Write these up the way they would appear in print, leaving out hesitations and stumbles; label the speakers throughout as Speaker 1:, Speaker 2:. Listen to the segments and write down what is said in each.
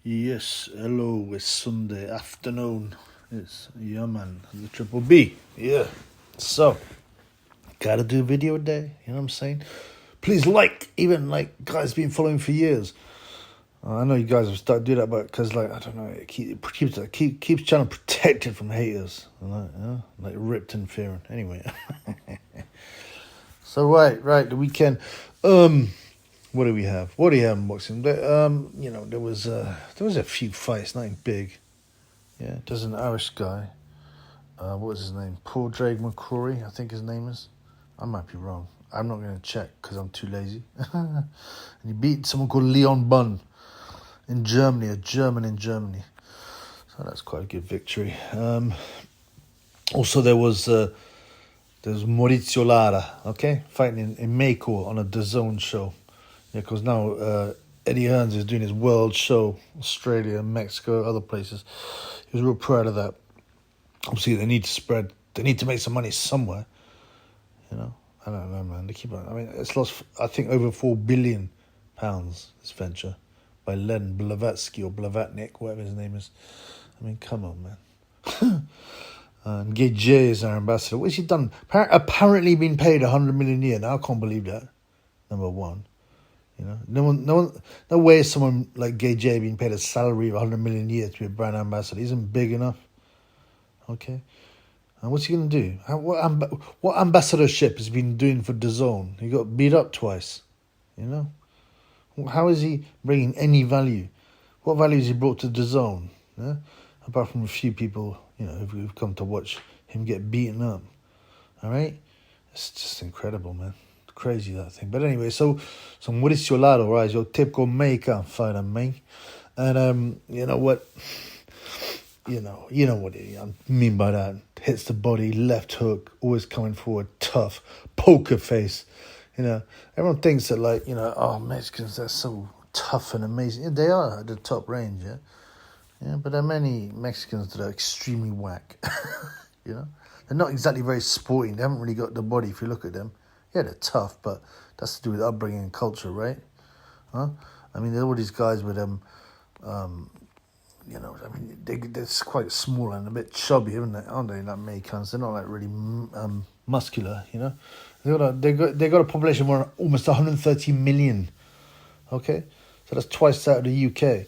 Speaker 1: Yes, hello, it's Sunday afternoon. It's man, the Triple B. Yeah. So, gotta do a video a day, you know what I'm saying? Please even guys been following for years. I know you guys have started doing that, but because I don't know, it keeps trying to protect it from haters, like ripped and fearing. Anyway, so right, the weekend. What do we have? What do you have in boxing? There was a few fights, nothing big. Yeah, there's an Irish guy. What was his name? Paul Drake McCrory, I think his name is. I might be wrong. I'm not going to check because I'm too lazy. And he beat someone called Leon Bunn in Germany, a German in Germany. So that's quite a good victory. Also, there was Maurizio Lara, fighting in Mako on a DAZN show. Yeah, because now Eddie Hearns is doing his world show, Australia, Mexico, other places. He was real proud of that. Obviously, they need to make some money somewhere. I don't know, man. They keep on. I mean, it's lost, I think, over £4 billion, this venture, by Len Blavatsky or Blavatnik, whatever his name is. I mean, come on, man. And Gay is our ambassador. What's he done? Apparently been paid $100 million a year. Now, I can't believe that. Number one. No way is someone like Gay J being paid a salary of $100 million a year to be a brand ambassador. He isn't big enough. Okay. And what's he going to do? What ambassadorship has he been doing for DAZN? He got beat up twice. How is he bringing any value? What value has he brought to DAZN? Yeah? Apart from a few people, who've come to watch him get beaten up. All right? It's just incredible, man. Crazy, that thing. But anyway, so Mauricio Lara, right, your typical Mexican fighter, man. And you know what? You know what I mean by that. Hits the body, left hook, always coming forward, tough, poker face. Everyone thinks that Mexicans, they're so tough and amazing. Yeah, they are at the top range, yeah. Yeah, but there are many Mexicans that are extremely whack. They're not exactly very sporting. They haven't really got the body if you look at them. Yeah, they're tough, but that's to do with upbringing and culture, right? Huh? I mean, all these guys with they're quite small and a bit chubby, aren't they? Like Mexicans, they're not really muscular, They got a population of almost 130 million. Okay, so that's twice that of the UK.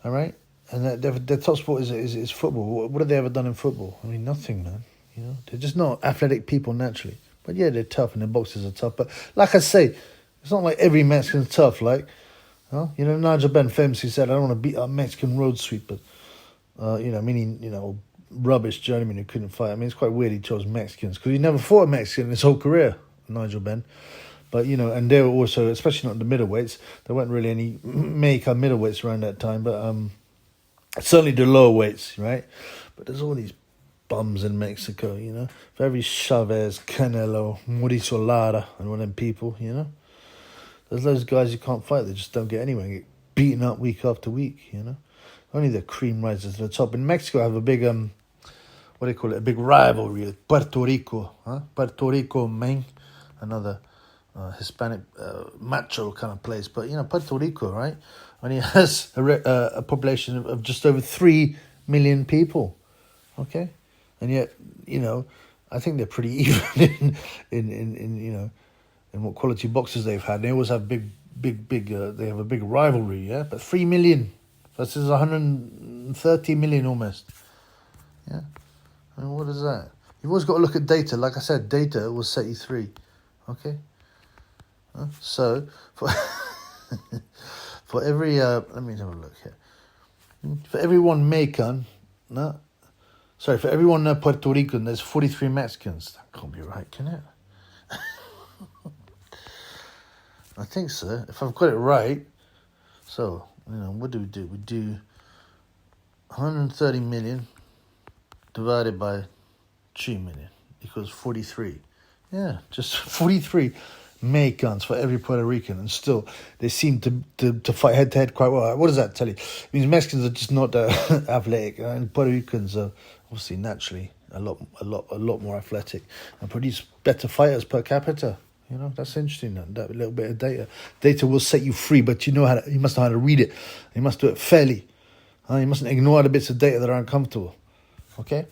Speaker 1: All right, and their top sport is football. What have they ever done in football? I mean, nothing, man. They're just not athletic people naturally. But yeah, they're tough and their boxers are tough. But like I say, it's not like every Mexican's tough. Nigel Benn famously said, I don't want to beat up Mexican road sweepers. Meaning, rubbish journeyman who couldn't fight. I mean, it's quite weird he chose Mexicans because he never fought a Mexican in his whole career, Nigel Benn. But, and they were also, especially not the middleweights, there weren't really any Mexican middleweights around that time. But certainly the lower weights, right? But there's all these bums in Mexico, For every Chavez, Canelo, Mauricio Lara, and one of them people, There's those guys who can't fight. They just don't get anywhere and get beaten up week after week, Only the cream rises to the top. In Mexico, I have a big, a big rivalry with Puerto Rico, Puerto Rico, Maine, another Hispanic macho kind of place. But, Puerto Rico, right, only has a population of just over 3 million people, okay? And yet, I think they're pretty even in what quality boxers they've had. They always have big. They have a big rivalry, yeah. But 3 million versus 130 million almost. Yeah, I mean, what is that? You've always got to look at data. Like I said, data will set you free. Okay. So for every let me have a look here. For every one Mexican, for every one Puerto Rican, there's 43 Mexicans. That can't be right, can it? I think so. If I've got it right. So, what do? We do 130 million divided by 3 million equals 43. Yeah, just 43 Mexicans for every Puerto Rican, and still they seem to fight head to head quite well. What does that tell you? It means Mexicans are just not athletic, and Puerto Ricans are obviously naturally a lot more athletic and produce better fighters per capita. That's interesting. That little bit of data will set you free, but you must know how to read it. You must do it fairly. You mustn't ignore the bits of data that are uncomfortable. Okay?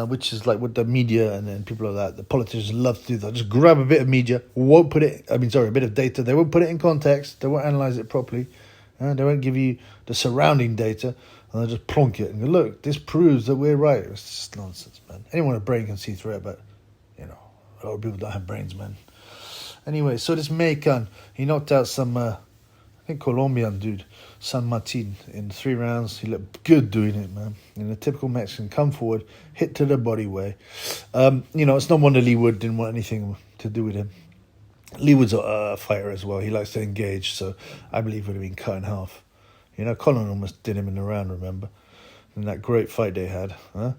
Speaker 1: Which is like with the media and people like that. The politicians love to do that. Just grab a bit of media, a bit of data. They won't put it in context. They won't analyze it properly. They won't give you the surrounding data. And they'll just plonk it and go, look, this proves that we're right. It's just nonsense, man. Anyone with a brain can see through it, but, a lot of people don't have brains, man. Anyway, so this Mexican, he knocked out some, I think, Colombian dude, San Martin, in 3 rounds. He looked good doing it, man. In a typical Mexican, come forward, hit to the body way. It's no wonder Lee Wood didn't want anything to do with him. Lee Wood's a fighter as well. He likes to engage, so I believe it would have been cut in half. Colin almost did him in the round, remember? In that great fight they had, huh?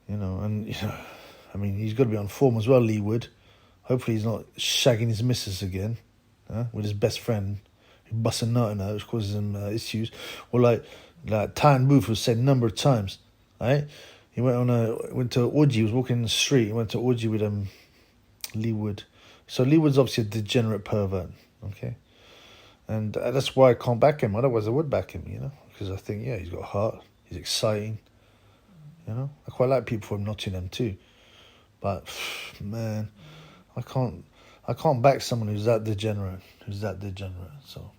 Speaker 1: He's got to be on form as well, Lee Wood. Hopefully he's not shagging his missus again, with his best friend, who busts a nut in her, which causes him issues. Or like Tan Booth was said a number of times, right? He went to an orgy. He was walking in the street. He went to an orgy with Lee Wood. So Lee Wood's obviously a degenerate pervert, okay? And that's why I can't back him. Otherwise, I would back him, because I think, he's got heart. He's exciting, I quite like people from Nottingham too. But, man, I can't back someone who's that degenerate. So,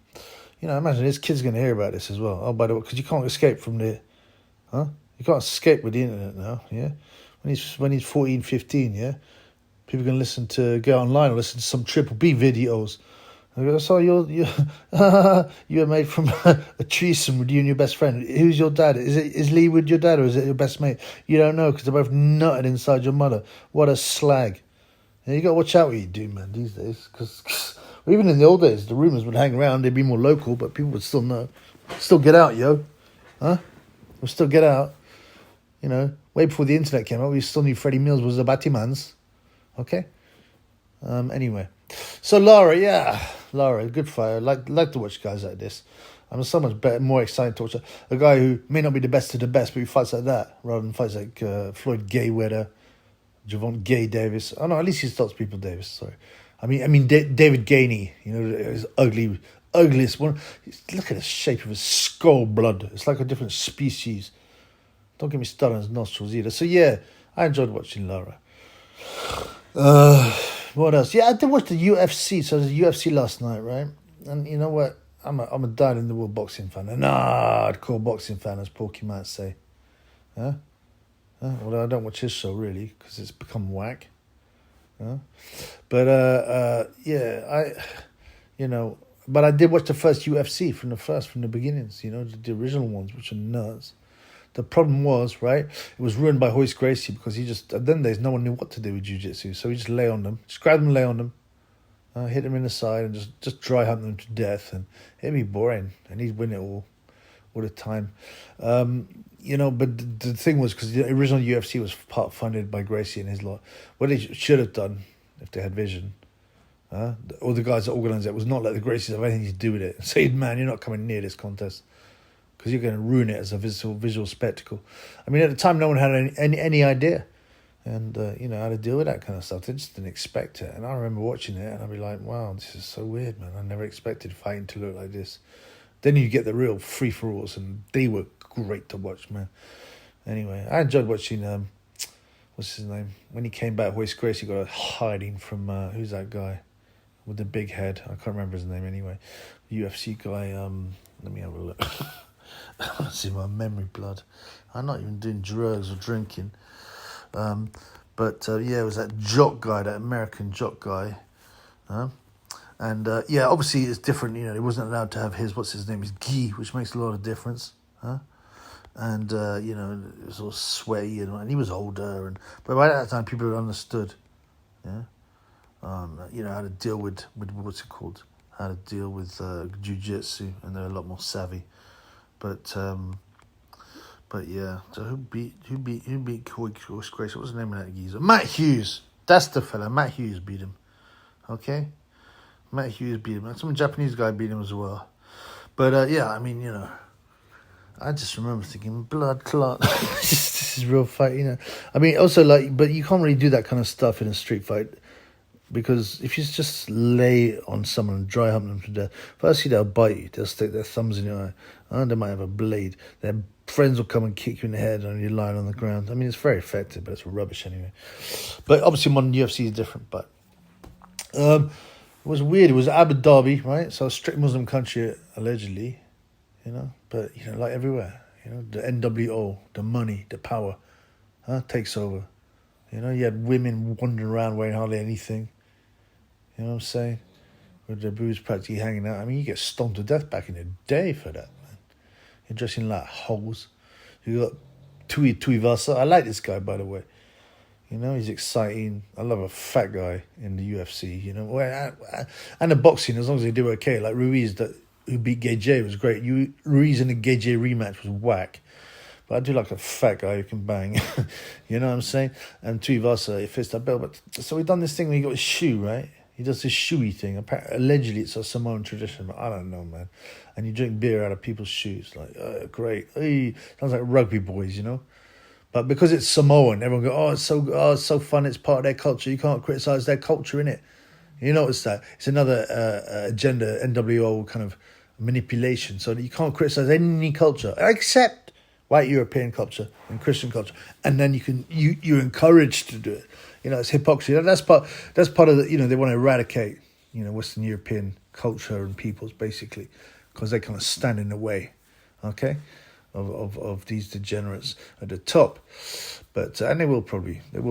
Speaker 1: imagine his kid's going to hear about this as well. Oh, by the way, because you can't escape from the, You can't escape with the internet now, yeah? When he's 14, 15, yeah? People can go online and listen to some Triple B videos. I go, so you're made from a threesome with you and your best friend. Who's your dad? Is Lee Wood your dad or is it your best mate? You don't know because they're both nutted inside your mother. What a slag. And you got to watch out what you do, man, these days. Because even in the old days, the rumours would hang around. They'd be more local, but people would still know. Still get out, yo. Huh? We'll still get out. Way before the internet came out, we still knew Freddie Mills was a Batimans. Okay? Anyway. So Lara, good fighter. Like to watch guys like this. I'm so much better, more excited to watch a guy who may not be the best of the best, but he fights like that rather than fights like Floyd Mayweather, Javon Gay Davis. Oh no, at least he stops people Davis. Sorry, I mean David Gainey. His ugliest one. Look at the shape of his skull, blood. It's like a different species. Don't get me started on his nostrils either. So yeah, I enjoyed watching Lara. What else? Yeah, I did watch the UFC. So there's a UFC last night, right? And you know what? I'm a dyed-in-the-wool boxing fan. An hardcore boxing fan, as Porky might say. Huh? Although I don't watch his show, really, because it's become whack. But, But I did watch the first UFC from the beginnings, the original ones, which are nuts. The problem was, right, it was ruined by Royce Gracie because at then days, no one knew what to do with jiu-jitsu. So he just lay on them, just grab them, lay on them, hit them in the side and just dry hunt them to death. And it'd be boring and he'd win it all the time. But the thing was, because the original UFC was part funded by Gracie and his lot, what they should have done if they had vision, all the guys that organised it, was not let the Gracies have anything to do with it. Say, man, you're not coming near this contest, because you're going to ruin it as a visual spectacle. I mean, at the time, no one had any idea, and how to deal with that kind of stuff. They just didn't expect it. And I remember watching it, and I'd be like, "Wow, this is so weird, man. I never expected fighting to look like this." Then you get the real free for alls, and they were great to watch, man. Anyway, I enjoyed watching. What's his name? When he came back, Royce Gracie got a hiding from who's that guy with the big head? I can't remember his name anyway. UFC guy. Let me have a look. See my memory blood. I'm not even doing drugs or drinking. It was that jock guy, that American jock guy. Obviously it's different. He wasn't allowed to have what's his name, his gi, which makes a lot of difference. And it was all sweaty and he was older. But by that time, people had understood. Yeah. How to deal with what's it called? How to deal with jiu-jitsu, and they're a lot more savvy. But yeah. So who beat Royce Gracie? What was the name of that geezer? Matt Hughes. That's the fella. Matt Hughes beat him. Okay. Matt Hughes beat him. Some Japanese guy beat him as well. But I just remember thinking, blood clot. This is real fight. I mean, also but you can't really do that kind of stuff in a street fight. Because if you just lay on someone and dry hump them to death, firstly they'll bite you, they'll stick their thumbs in your eye, They might have a blade. Their friends will come and kick you in the head and you're lying on the ground. I mean, it's very effective, but it's rubbish anyway. But obviously modern UFC is different. But it was weird. It was Abu Dhabi, right? So a strict Muslim country, allegedly, But, like everywhere, the NWO, the money, the power, takes over. You had women wandering around wearing hardly anything. You know what I'm saying? With their boobs practically hanging out. I mean, you get stoned to death back in the day for that, man. You're dressing like hoes. You got Tuivasa. I like this guy, by the way. He's exciting. I love a fat guy in the UFC, and the boxing, as long as they do okay. Like Ruiz, who beat Gage, was great. Ruiz in the Gage rematch was whack. But I do like a fat guy who can bang. You know what I'm saying? And Tuivasa, he fits that belt. But so we done this thing where he got his shoe, right? He does this shoey thing. Apparently, allegedly, it's a Samoan tradition, but I don't know, man. And you drink beer out of people's shoes. Like, great. Hey, sounds like rugby boys, But because it's Samoan, everyone goes, it's so fun. It's part of their culture. You can't criticize their culture, innit? You notice that? It's another agenda, NWO kind of manipulation. So that you can't criticize any culture except white European culture and Christian culture. And then you're encouraged to do it. It's hypocrisy. That's part of the, they want to eradicate, Western European culture and peoples, basically, because they kind of stand in the way, okay, of these degenerates at the top. But, and they will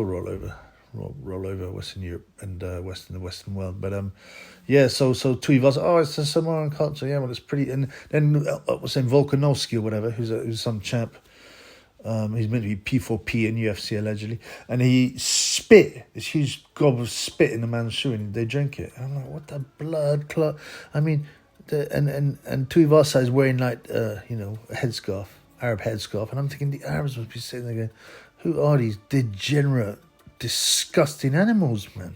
Speaker 1: roll over Western Europe and the Western world. But, so Tuivasa, it's a Samoan culture, yeah, well, it's pretty, and then, what's his name, Volkanovski or whatever, who's some champ. He's meant to be P4P in UFC allegedly, and he spit this huge gob of spit in the man's shoe, and they drink it. And I'm like, what the blood clot? I mean, and Tuivasa is wearing like a headscarf, Arab headscarf, and I'm thinking the Arabs must be sitting there going, who are these degenerate, disgusting animals, man?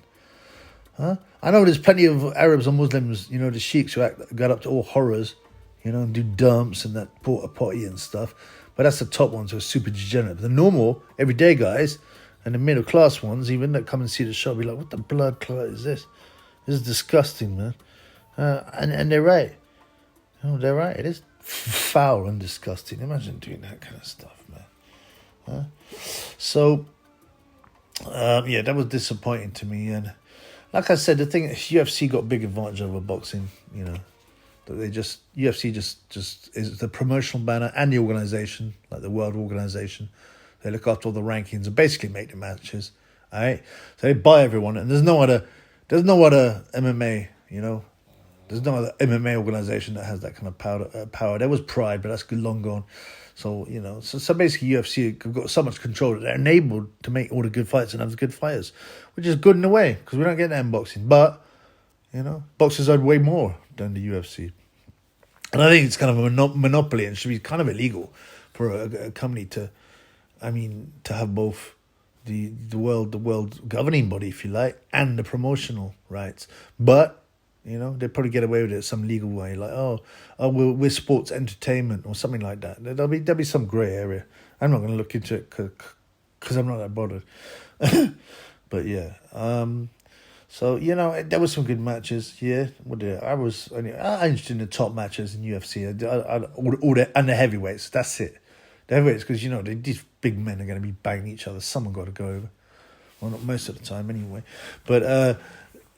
Speaker 1: Huh? I know there's plenty of Arabs and Muslims, the sheiks who got up to all horrors, and do dumps and that porta potty and stuff. But that's the top ones who are super degenerate. The normal, everyday guys, and the middle class ones, even that come and see the show, be like, what the blood clot is this? This is disgusting, man. And they're right. They're right. It is foul and disgusting. Imagine doing that kind of stuff, man. So, that was disappointing to me. And like I said, the thing is, UFC got a big advantage over boxing, that they UFC just is the promotional banner and the organization, like the world organization. They look after all the rankings and basically make the matches. All right, so they buy everyone, and there's no other MMA, there's no other MMA organization that has that kind of power. There was Pride, but that's long gone. So so basically UFC have got so much control that they're enabled to make all the good fights and have the good fighters, which is good in a way because we don't get that in boxing, but. Boxers earn way more than the UFC. And I think it's kind of a monopoly and should be kind of illegal for a company to have both the world governing body, if you like, and the promotional rights. But, they probably get away with it some legal way, like, we're sports entertainment or something like that. There'll be some grey area. I'm not going to look into it because I'm not that bothered. But, yeah. So, there were some good matches, yeah. I was interested in the top matches in UFC. All the heavyweights, that's it. The heavyweights, because, these big men are going to be banging each other. Someone got to go over. Well, not most of the time, anyway. But,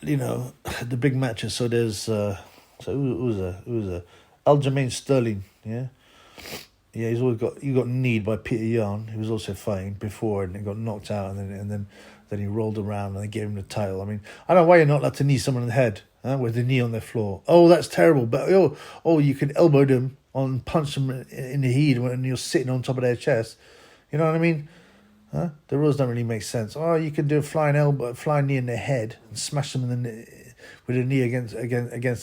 Speaker 1: the big matches. So there's, it was a Aljamain Sterling, yeah. Yeah, he got kneed by Peter Yan, who was also fighting before, and he got knocked out, and then he rolled around and they gave him the title. I mean, I don't know why you're not allowed to knee someone in the head with the knee on their floor. Oh, that's terrible. But you can elbow them and punch them in the head when you're sitting on top of their chest. You know what I mean? The rules don't really make sense. Oh, you can do a flying knee in their head and smash them with a knee against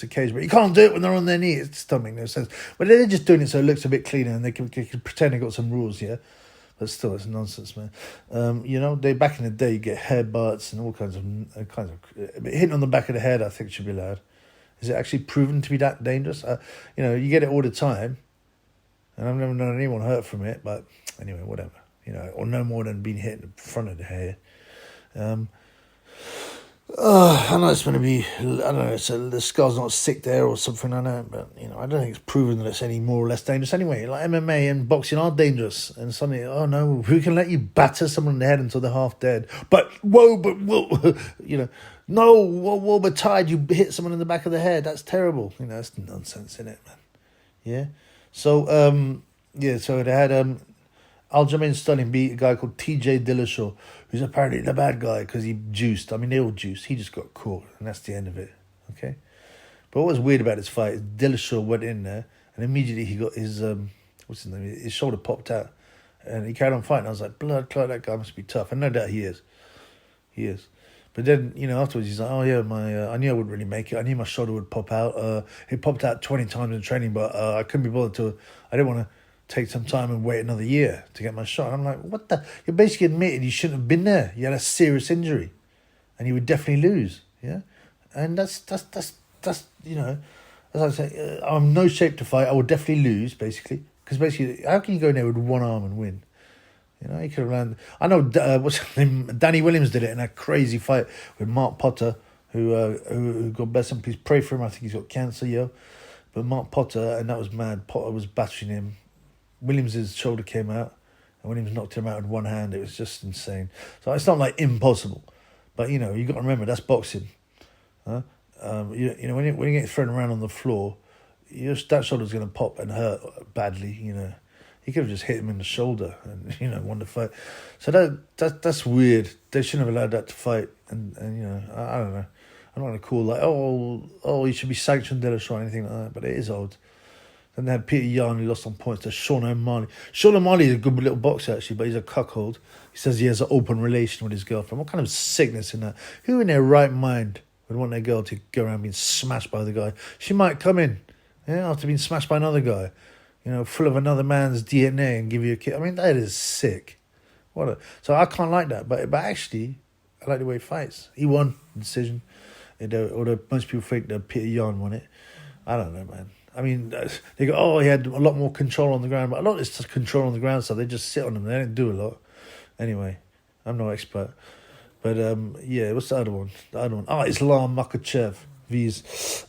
Speaker 1: the cage, but you can't do it when they're on their knee. It doesn't make no sense. But they're just doing it so it looks a bit cleaner and they can pretend they got some rules, yeah. But still, it's nonsense, man. They back in the day, you get headbutts and all kinds of hitting on the back of the head. I think should be allowed. Is it actually proven to be that dangerous? You get it all the time, and I've never known anyone hurt from it. But anyway, whatever. Or no more than being hit in the front of the head. I know it's going to be, I don't know, the skull's not sick there or something like that, but, I don't think it's proven that it's any more or less dangerous anyway. Like MMA and boxing are dangerous, and suddenly, oh no, who can let you batter someone in the head until they're half dead? But, whoa, no, whoa, but tied, you hit someone in the back of the head, that's terrible. That's nonsense, isn't it, man? Yeah? So, so they had, Aljamain Sterling beat a guy called TJ Dillashaw, who's apparently the bad guy because he juiced. I mean, they all juiced. He just got caught, and that's the end of it. Okay? But what was weird about this fight is Dillashaw went in there, and immediately he got his, what's his name? His shoulder popped out, and he carried on fighting. I was like, blood clot, that guy must be tough. And no doubt he is. He is. But then, afterwards he's like, oh yeah, I knew I wouldn't really make it. I knew my shoulder would pop out. It popped out 20 times in training, but I couldn't be bothered to, I didn't want to take some time and wait another year to get my shot. And I'm like, what the? You're basically admitted you shouldn't have been there. You had a serious injury, and you would definitely lose. Yeah, and that's as I say, I'm in no shape to fight. I would definitely lose, basically, because basically, how can you go in there with one arm and win? He could have landed. I know what's his name? Danny Williams did it in a crazy fight with Mark Potter, who God bless him. Please pray for him. I think he's got cancer, yo. But Mark Potter, and that was mad. Potter was battering him. Williams' shoulder came out, and Williams knocked him out with one hand. It was just insane. So it's not like impossible, but you got to remember that's boxing. Huh? When you get thrown around on the floor, that shoulder's going to pop and hurt badly. He could have just hit him in the shoulder and won the fight. So that's weird. They shouldn't have allowed that to fight. And I don't know. I'm not going to call like he should be sanctioned Dillashaw or anything like that. But it is odd. Then they had Peter Yan, who lost on points to Sean O'Malley. Sean O'Malley is a good little boxer, actually, but he's a cuckold. He says he has an open relation with his girlfriend. What kind of sickness in that? Who in their right mind would want their girl to go around being smashed by the guy? She might come in, after being smashed by another guy, full of another man's DNA and give you a kiss. I mean, that is sick. So I can't like that. But actually, I like the way he fights. He won the decision. Although most people think that Peter Yan won it. I don't know, man. I mean, they go, he had a lot more control on the ground. But a lot of it's just control on the ground, so they just sit on them. They don't do a lot. Anyway, I'm no expert. But, what's the other one? Islam Makachev vs.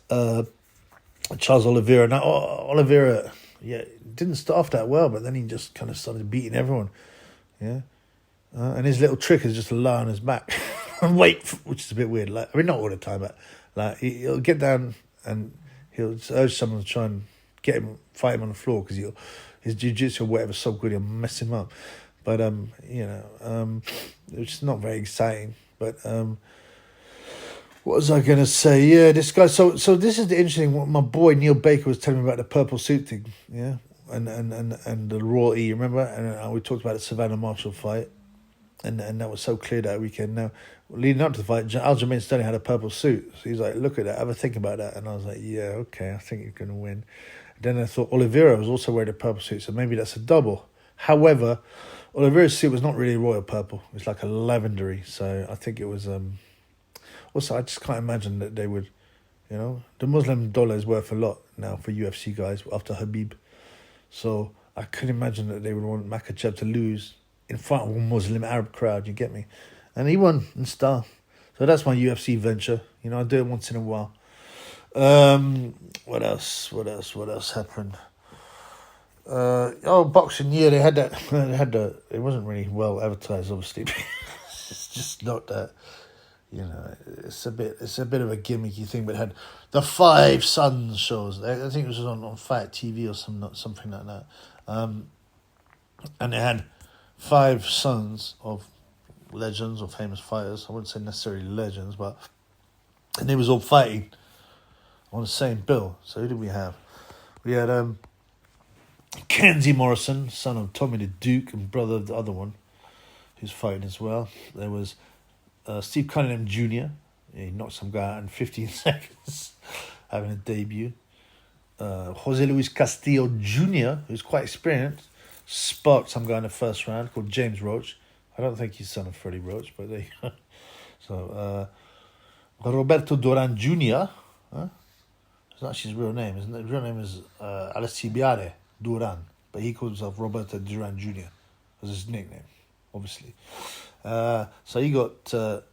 Speaker 1: Charles Oliveira. Now, Oliveira, didn't start off that well, but then he just kind of started beating everyone. Yeah? And his little trick is just to lie on his back and wait, which is a bit weird. Like, I mean, not all the time, but like he'll get down and he'll urge someone to try and fight him on the floor because his jiu-jitsu or whatever is so good, he'll mess him up. But, which is not very exciting. But what was I going to say? Yeah, this guy. So this is the interesting one. My boy Neil Baker was telling me about the purple suit thing. Yeah, and the Raw E. Remember? And we talked about the Savannah Marshall fight, and that was so clear that weekend. Now, leading up to the fight, Aljamain Sterling had a purple suit. So he's like, look at that. Have a think about that. And I was like, yeah, okay, I think you're going to win. Then I thought Oliveira was also wearing a purple suit, so maybe that's a double. However, Oliveira's suit was not really royal purple. It was like a lavendery. So I think it was... Also, I just can't imagine that they would... the Muslim dollar is worth a lot now for UFC guys after Habib. So I couldn't imagine that they would want Makachev to lose in front of a Muslim Arab crowd, you get me? And he won in style. So that's my UFC venture. I do it once in a while. What else happened? Boxing, yeah, they had that. It wasn't really well advertised, obviously. It's just not that. It's a bit of a gimmicky thing, but it had the 5 Sons shows. I think it was on Fight TV or something like that. And they had 5 sons of legends or famous fighters. I wouldn't say necessarily legends, and they was all fighting on the same bill. So who did we have? We had Kenzie Morrison, son of Tommy the Duke and brother of the other one, who's fighting as well. There was Steve Cunningham Jr. He knocked some guy out in 15 seconds, having a debut. Jose Luis Castillo Jr., who's quite experienced, sparked some guy in the first round called James Roach. I don't think he's son of Freddie Roach, but there you go. So, Roberto Duran Jr., it's not his real name, isn't it? His real name is Alcibiade Duran, but he calls himself Roberto Duran Jr. as his nickname, obviously. So you got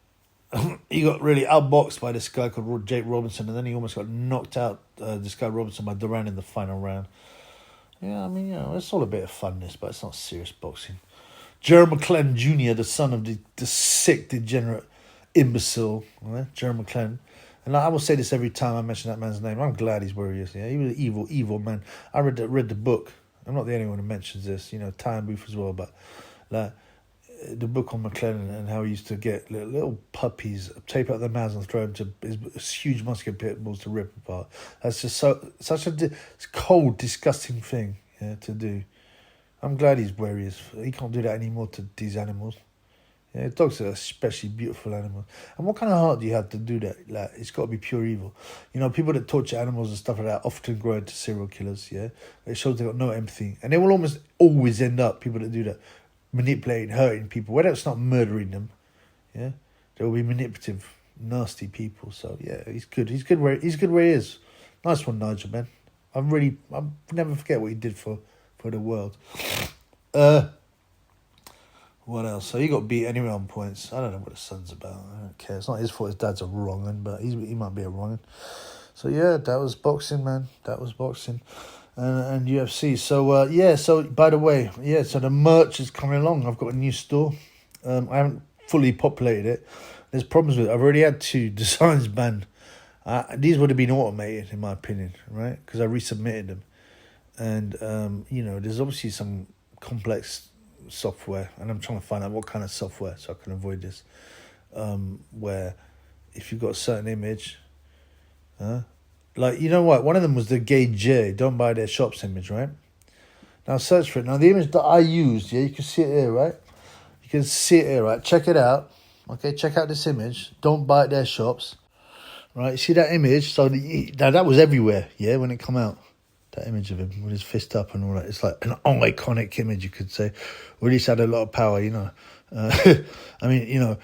Speaker 1: he got really outboxed by this guy called Jake Robinson, and then he almost got knocked out, this guy Robinson, by Duran in the final round. Yeah, I mean, you know, it's all a bit of funness, but it's not serious boxing. Duran Jr., the son of the sick, degenerate imbecile, right? Duran McClellan. And I will say this every time I mention that man's name. I'm glad he's where he is. Yeah, he was an evil, evil man. I read the book. I'm not the only one who mentions this. You know, Ty and Booth as well. But like the book on McClellan and how he used to get little puppies, tape out their mouths and throw them to his huge muscular pit bulls to rip apart. That's just such a cold, disgusting thing, yeah, to do. I'm glad he's where he is. He can't do that anymore to these animals. Yeah, dogs are especially beautiful animals. And what kind of heart do you have to do that? Like, it's got to be pure evil. You know, people that torture animals and stuff like that often grow into serial killers, yeah? It shows they've got no empathy. And they will almost always end up, people that do that, manipulating, hurting people. Whether it's not murdering them, yeah? They will be manipulative, nasty people. So, yeah, he's good. He's good where he is. Nice one, Nigel, man. I'll never forget what he did for the world. What else? So he got beat anyway on points. I don't know what his son's about. I don't care. It's not his fault his dad's a wrong'un, but he might be a wrong'un. So yeah, that was boxing, man. That was boxing. And UFC. So yeah, so by the way, yeah, so the merch is coming along. I've got a new store. I haven't fully populated it. There's problems with it. I've already had 2 designs banned. These would have been automated, in my opinion, right? Because I resubmitted them. And, you know, there's obviously some complex software, and I'm trying to find out what kind of software so I can avoid this, where if you've got a certain image, like, you know what, one of them was the Gay J, don't buy their shop's image, right? Now search for it. Now the image that I used, yeah, you can see it here, right? You can see it here, right? Check it out. Okay, check out this image. Don't buy their shops, right? You see that image? So now that was everywhere, yeah, when it come out. That image of him with his fist up and all that. It's like an iconic image, you could say. Or at least had a lot of power, you know. I mean, you know,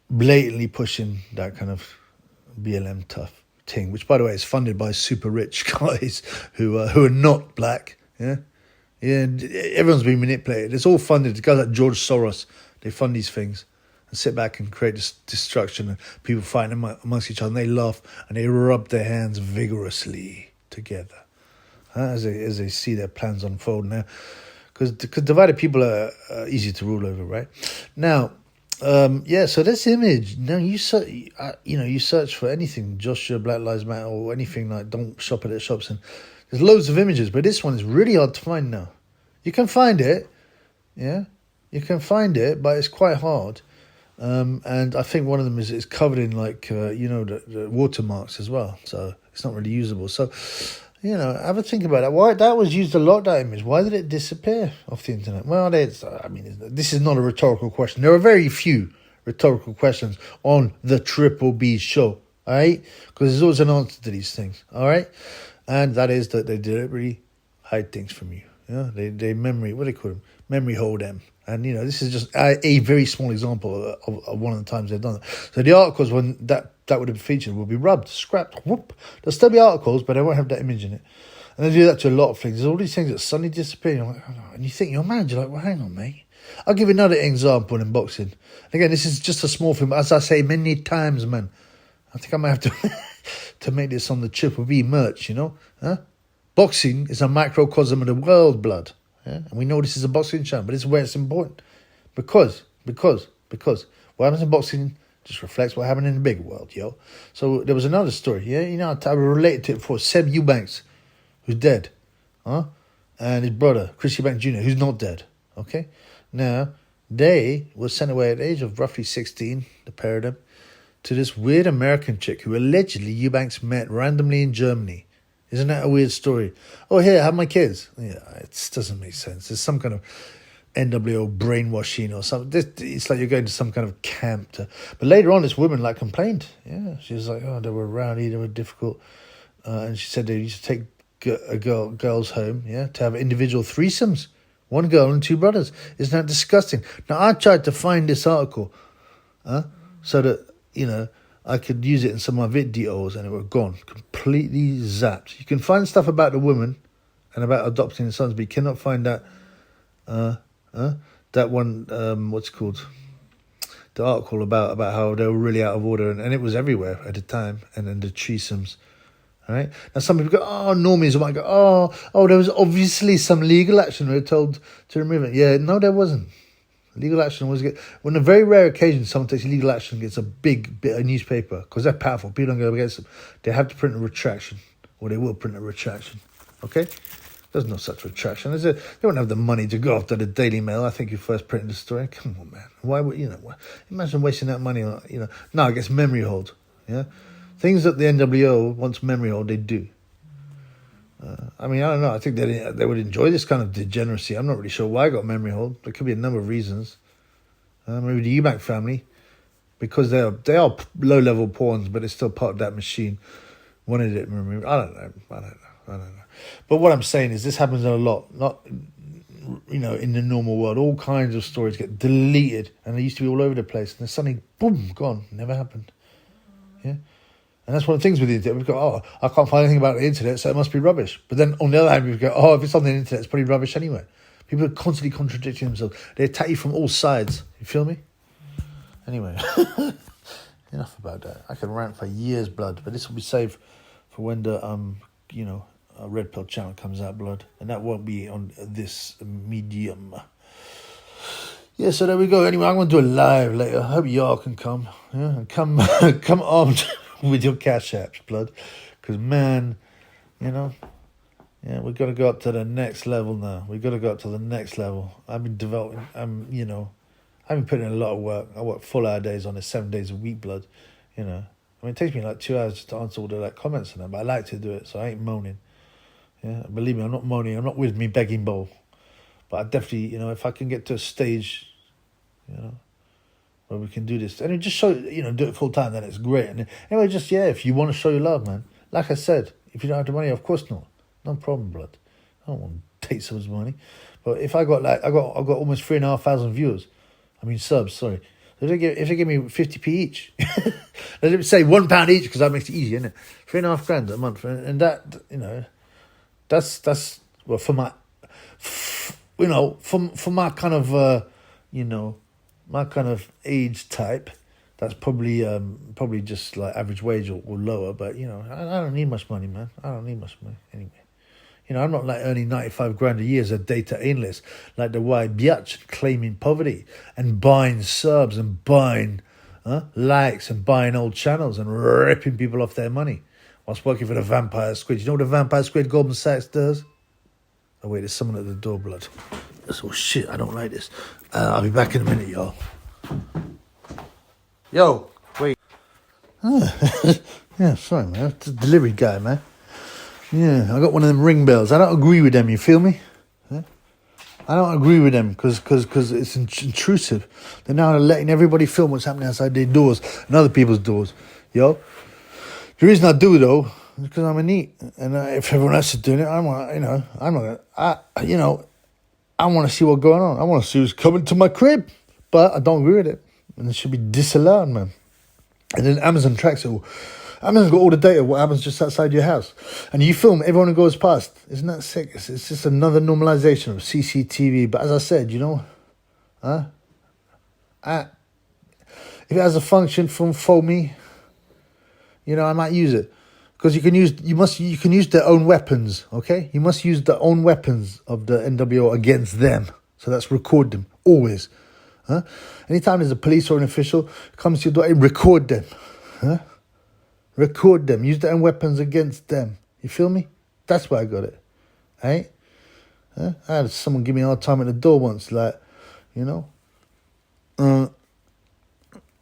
Speaker 1: blatantly pushing that kind of BLM tough thing, which, by the way, is funded by super rich guys who are not black, yeah? Yeah, everyone's been manipulated. It's all funded. The guys like George Soros, they fund these things and sit back and create this destruction and people fighting amongst each other, and they laugh and they rub their hands vigorously together. As they see their plans unfold now, because divided people are easy to rule over, right? Now, yeah. So this image, now you search for anything, Joshua, Black Lives Matter, or anything like don't shop at their shops, and there's loads of images, but this one is really hard to find now. You can find it, yeah, you can find it, but it's quite hard. And I think one of them is covered in like the watermarks as well, so it's not really usable. So. You know, have a think about that. Why that was used a lot, that image. Why did it disappear off the internet? Well, this is not a rhetorical question. There are very few rhetorical questions on the Triple B show, all right? Because there's always an answer to these things, all right? And that is that they deliberately hide things from you. Yeah, they memory, what do they call them? Memory hold them. And, you know, this is just a very small example of one of the times they've done it. So the articles, when that would have featured, will be rubbed, scrapped, whoop. There'll still be articles, but they won't have that image in it. And they do that to a lot of things. There's all these things that suddenly disappear. You're like, oh, and you think, you're mad. You're like, well, hang on, mate. I'll give you another example in boxing. Again, this is just a small thing, but as I say many times, man, I think I might have to to make this on the Triple B merch, you know? Huh? Boxing is a microcosm of the world, blood. Yeah? And we know this is a boxing channel, but this is where it's important. Because what happens in boxing just reflects what happened in the big world, yo. So there was another story, yeah? You know, I related to it before. Seb Eubanks, who's dead, and his brother, Chris Eubanks Jr., who's not dead, okay? Now, they were sent away at the age of roughly 16, the pair of them, to this weird American chick who allegedly Eubanks met randomly in Germany. Isn't that a weird story? Oh, here, have my kids. Yeah, it doesn't make sense. There's some kind of NWO brainwashing or something. It's like you're going to some kind of camp. But later on, this woman complained. Yeah, she was like, oh, they were rowdy, they were difficult. And she said they used to take girls home, yeah, to have individual threesomes. One girl and 2 brothers. Isn't that disgusting? Now, I tried to find this article so that, you know, I could use it in some of my videos, and it were gone. Completely zapped. You can find stuff about the woman and about adopting the sons, but you cannot find that that one, what's it called? the article about how they were really out of order, and it was everywhere at the time, and then the threesomes. All right. Now some people go, oh, normies might go, oh, there was obviously some legal action. We were told to remove it. Yeah, no, there wasn't. Legal action was when a very rare occasion someone takes legal action, gets a big bit of newspaper because they're powerful. People don't go against them. They have to print a retraction, or they will print a retraction. Okay. There's no such retraction. They don't have the money to go after the Daily Mail. I think you first printed the story. Come on, man. Why would imagine wasting that money on Now it gets memory hold. Yeah, things that the NWO wants memory hold, they do. I don't know. I think they would enjoy this kind of degeneracy. I'm not really sure why I got memory hold. There could be a number of reasons. Maybe the Eubank family, because they are low level pawns, but it's still part of that machine. Wanted it memory. I don't know. But what I'm saying is this happens a lot, not, in the normal world. All kinds of stories get deleted, and they used to be all over the place, and then suddenly, boom, gone. Never happened. Yeah? And that's one of the things with the internet. We've got, I can't find anything about the internet, so it must be rubbish. But then on the other hand, we go, if it's on the internet, it's probably rubbish anyway. People are constantly contradicting themselves. They attack you from all sides. You feel me? Anyway, enough about that. I can rant for years, blood, but this will be saved for when the, a Red Pill channel comes out, blood, and that won't be on this medium. Yeah, so there we go. Anyway, I'm going to do a live later. I hope y'all can come. Yeah, and come armed with your cash apps, blood, because man, we've got to go up to the next level now. We've got to go up to the next level. I've been developing. I've been putting in a lot of work. I work full-hour days on it, 7 days a week, blood. It takes me like 2 hours just to answer all the comments and that, but I like to do it, so I ain't moaning. Yeah, believe me, I'm not moaning. I'm not with me begging bowl. But I definitely, if I can get to a stage, where we can do this. And just show, do it full time, then it's great. And anyway, if you want to show your love, man. Like I said, if you don't have the money, of course not. No problem, blood. I don't want to take someone's money. But if I got I got almost 3,500 viewers. Subs, sorry. If they give me 50p each, let me say £1 each, because that makes it easy, isn't it? $3,500 a month. And that, that's well, for my, for my kind of, my kind of age type, that's probably just like average wage or lower. But, I don't need much money, man. I don't need much money anyway. I'm not like earning 95 grand a year as a data analyst, like the white biatch claiming poverty and buying subs and buying likes and buying old channels and ripping people off their money whilst working for the Vampire Squid. You know what the Vampire Squid Goldman Sachs does? Oh, wait, there's someone at the door, blood. Oh, shit, I don't like this. I'll be back in a minute, y'all. Yo, wait. Yeah, sorry, man. It's a delivery guy, man. Yeah, I got one of them ring bells. I don't agree with them, you feel me? Yeah? I don't agree with them because it's intrusive. They're now letting everybody film what's happening outside their doors and other people's doors. Yo, the reason I do, though, is because I'm a neat. And if everyone else is doing it, I want to see what's going on. I want to see who's coming to my crib. But I don't agree with it. And it should be disallowed, man. And then Amazon tracks it all. Amazon's got all the data of what happens just outside your house. And you film everyone who goes past. Isn't that sick? It's just another normalization of CCTV. But as I said, if it has a function for me, I might use it. Because you can use their own weapons, okay? You must use their own weapons of the NWO against them. So that's record them, always. Anytime there's a police or an official comes to your door, record them. Record them. Use their own weapons against them. You feel me? That's why I got it. I had someone give me a hard time at the door once,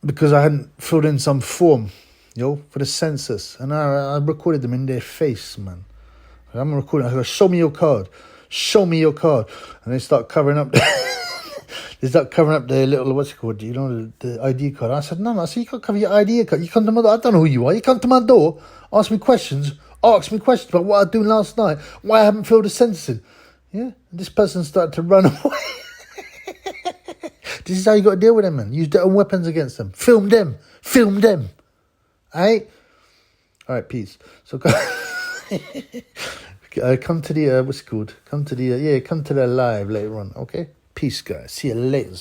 Speaker 1: because I hadn't filled in some form, for the census. And I recorded them in their face, man. I'm recording. I go, show me your card. Show me your card. And they start covering up. They start covering up their little, what's it called, the ID card. I said, no, I said, you can't cover your ID card. You come to my door. I don't know who you are. You come to my door, ask me questions about what I was doing last night, why I haven't filled the census in. Yeah? And this person started to run away. This is how you got to deal with them, man. Use their own weapons against them. Film them. Alright? Alright, peace. So come to the, what's it called? Come to the live later on, okay? Peace, guys. See you later.